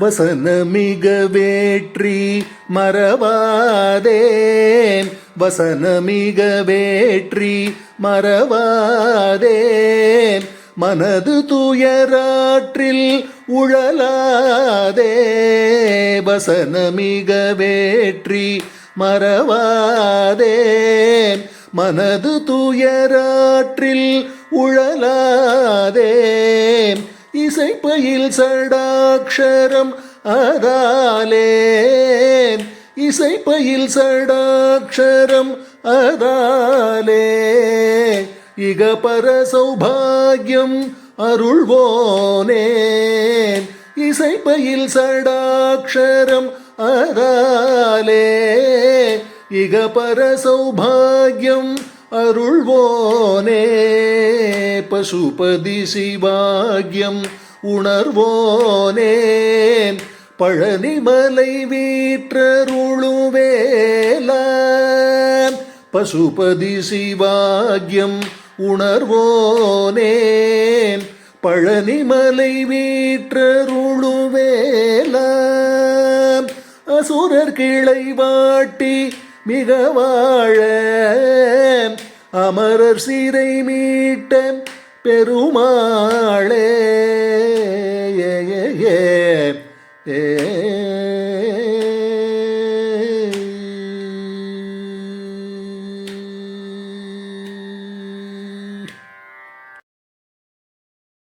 வசனமிக வேற்றி மறவாதேன், வசனமிக வேற்றி மறவாதேன், மனது துயராற்றில் உழலாதே. வசனமிக வேற்றி மறவாதேன், மனது துயராற்றில் உழலாதே. இசைப்பயில் சடாக்ஷரம் அதாலே, இசைப்பயில் சடாக்ஷரம் அதாலே, இகபர சௌபாகியம் அருள்வோனே. இசைப்பயில் சடாக்ஷரம் அதாலே, இகபர சௌபாகியம் அருள்வோனே. பசுபதி சிவாகியம் உணர்வோனே, பழனிமலை வீற்றருளுவேலா. பசுபதி சிவாகியம் உணர்வோனே, பழனிமலை வீற்றருளுவேலா. அசுரர் கிளை வாட்டி மிக வாழ, அமரர் சிறை மீட்ட பெருமாளே.